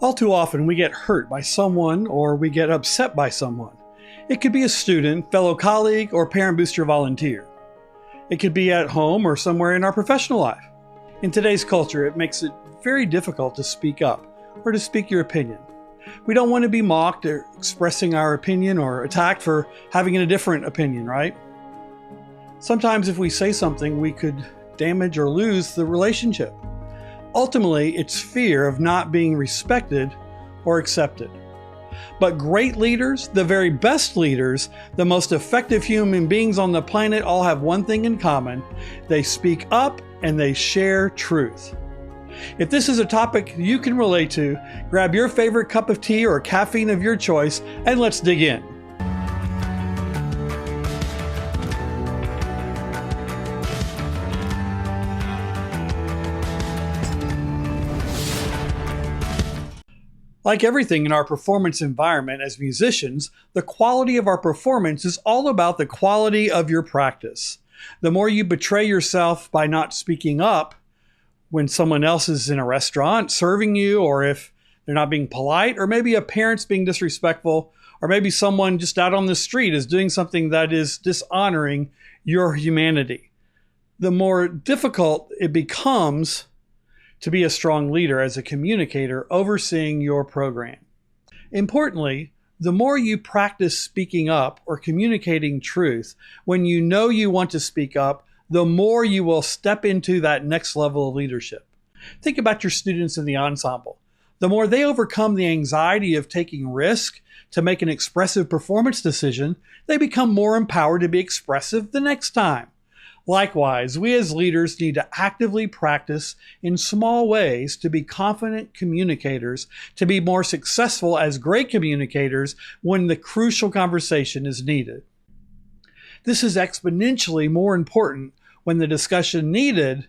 All too often, we get hurt by someone or we get upset by someone. It could be a student, fellow colleague, or parent booster volunteer. It could be at home or somewhere in our professional life. In today's culture, it makes it very difficult to speak up or to speak your opinion. We don't want to be mocked or expressing our opinion or attacked for having a different opinion, right? Sometimes if we say something, we could damage or lose the relationship. Ultimately, it's fear of not being respected or accepted. But great leaders, the very best leaders, the most effective human beings on the planet all have one thing in common. They speak up and they share truth. If this is a topic you can relate to, grab your favorite cup of tea or caffeine of your choice and let's dig in. Like everything in our performance environment as musicians, the quality of our performance is all about the quality of your practice. The more you betray yourself by not speaking up when someone else is in a restaurant serving you, or if they're not being polite, or maybe a parent's being disrespectful, or maybe someone just out on the street is doing something that is dishonoring your humanity, the more difficult it becomes to be a strong leader as a communicator overseeing your program. Importantly, the more you practice speaking up or communicating truth, when you know you want to speak up, the more you will step into that next level of leadership. Think about your students in the ensemble. The more they overcome the anxiety of taking risk to make an expressive performance decision, they become more empowered to be expressive the next time. Likewise, we as leaders need to actively practice in small ways to be confident communicators, to be more successful as great communicators when the crucial conversation is needed. This is exponentially more important when the discussion needed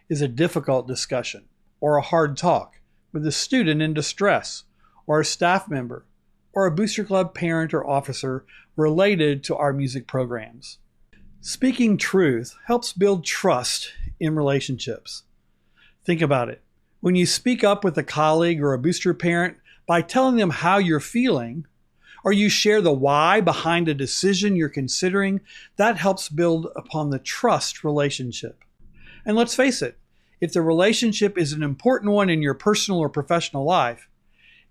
is a difficult discussion or a hard talk with a student in distress or a staff member or a Booster Club parent or officer related to our music programs. Speaking truth helps build trust in relationships. Think about it. When you speak up with a colleague or a booster parent by telling them how you're feeling, or you share the why behind a decision you're considering, that helps build upon the trust relationship. And let's face it, if the relationship is an important one in your personal or professional life,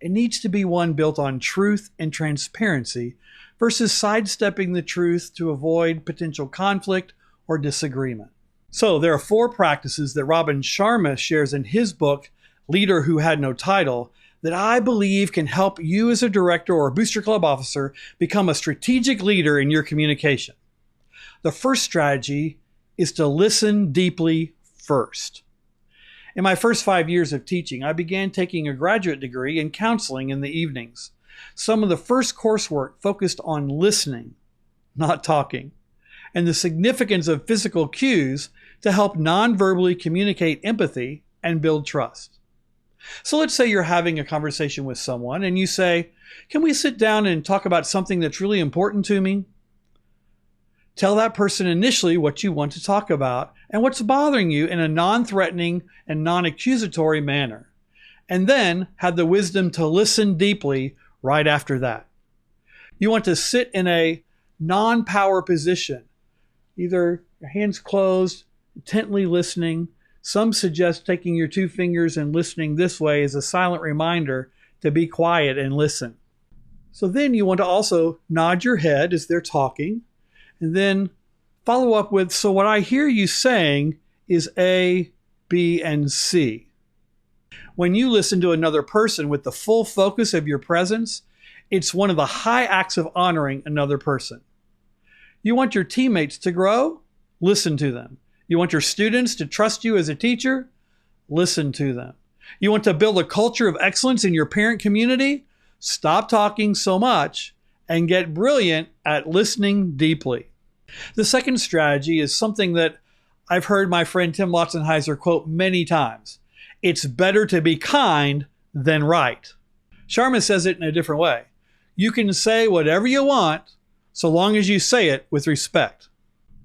it needs to be one built on truth and transparency versus sidestepping the truth to avoid potential conflict or disagreement. So there are 4 practices that Robin Sharma shares in his book, Leader Who Had No Title, that I believe can help you as a director or a Booster Club officer become a strategic leader in your communication. The first strategy is to listen deeply first. In my first 5 years of teaching, I began taking a graduate degree in counseling in the evenings. Some of the first coursework focused on listening, not talking, and the significance of physical cues to help non-verbally communicate empathy and build trust. So let's say you're having a conversation with someone and you say, "Can we sit down and talk about something that's really important to me?" Tell that person initially what you want to talk about and what's bothering you in a non-threatening and non-accusatory manner, and then have the wisdom to listen deeply right after that. You want to sit in a non-power position, either your hands closed, intently listening. Some suggest taking your 2 fingers and listening this way as a silent reminder to be quiet and listen. So then you want to also nod your head as they're talking, and then follow up with, "So what I hear you saying is A, B, and C." When you listen to another person with the full focus of your presence, it's one of the high acts of honoring another person. You want your teammates to grow? Listen to them. You want your students to trust you as a teacher? Listen to them. You want to build a culture of excellence in your parent community? Stop talking so much and get brilliant at listening deeply. The second strategy is something that I've heard my friend Tim Lotzenheiser quote many times. It's better to be kind than right. Sharma says it in a different way. You can say whatever you want so long as you say it with respect.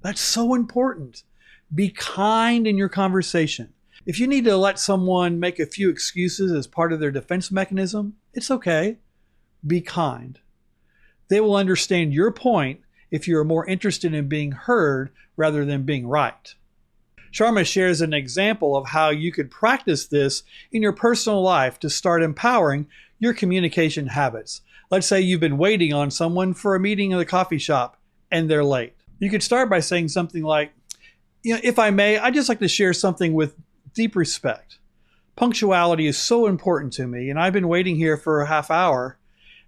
That's so important. Be kind in your conversation. If you need to let someone make a few excuses as part of their defense mechanism, it's okay. Be kind. They will understand your point if you are more interested in being heard rather than being right. Sharma shares an example of how you could practice this in your personal life to start empowering your communication habits. Let's say you've been waiting on someone for a meeting in the coffee shop and they're late. You could start by saying something like, if I may, I'd just like to share something with deep respect. Punctuality is so important to me, and I've been waiting here for a half hour,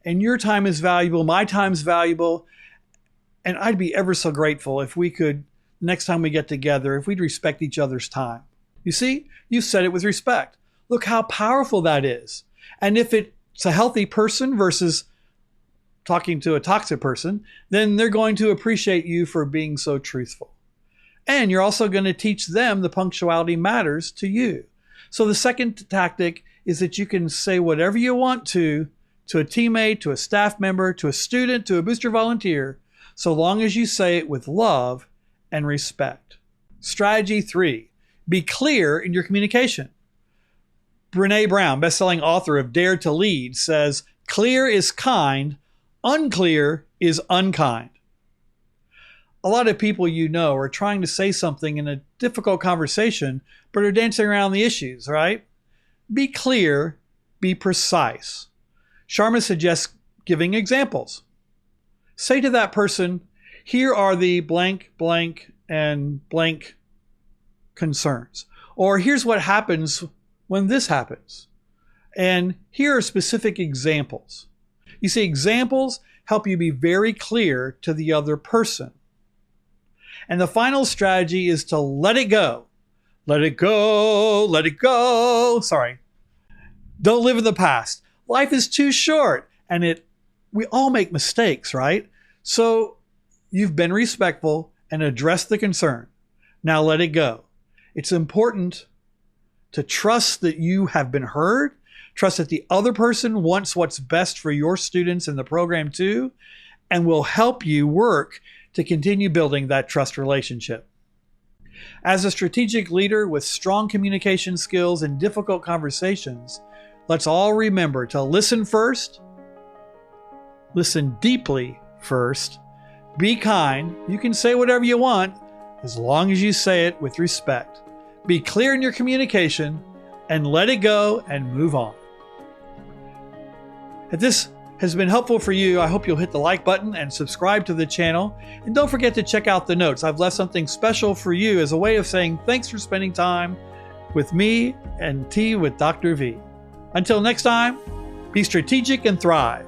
and your time is valuable, my time's valuable, and I'd be ever so grateful if we could, next time we get together, if we'd respect each other's time. You see, you said it with respect. Look how powerful that is. And if it's a healthy person versus talking to a toxic person, then they're going to appreciate you for being so truthful. And you're also going to teach them the punctuality matters to you. So the second tactic is that you can say whatever you want to a teammate, to a staff member, to a student, to a booster volunteer, so long as you say it with love and respect. Strategy 3, be clear in your communication. Brené Brown, best-selling author of Dare to Lead, says, "Clear is kind, unclear is unkind." A lot of people you know are trying to say something in a difficult conversation, but are dancing around the issues, right? Be clear, be precise. Sharma suggests giving examples. Say to that person, here are the blank, blank, and blank concerns. Or here's what happens when this happens. And here are specific examples. You see, examples help you be very clear to the other person. And the final strategy is to let it go. Let it go, let it go. Sorry. Don't live in the past. Life is too short, and we all make mistakes, right? So you've been respectful and addressed the concern. Now let it go. It's important to trust that you have been heard, trust that the other person wants what's best for your students in the program too, and will help you work to continue building that trust relationship. As a strategic leader with strong communication skills and difficult conversations, let's all remember to listen first, listen deeply first, be kind. You can say whatever you want as long as you say it with respect. Be clear in your communication and let it go and move on. If this has been helpful for you, I hope you'll hit the like button and subscribe to the channel. And don't forget to check out the notes. I've left something special for you as a way of saying thanks for spending time with me and Tea with Dr. V. Until next time, be strategic and thrive.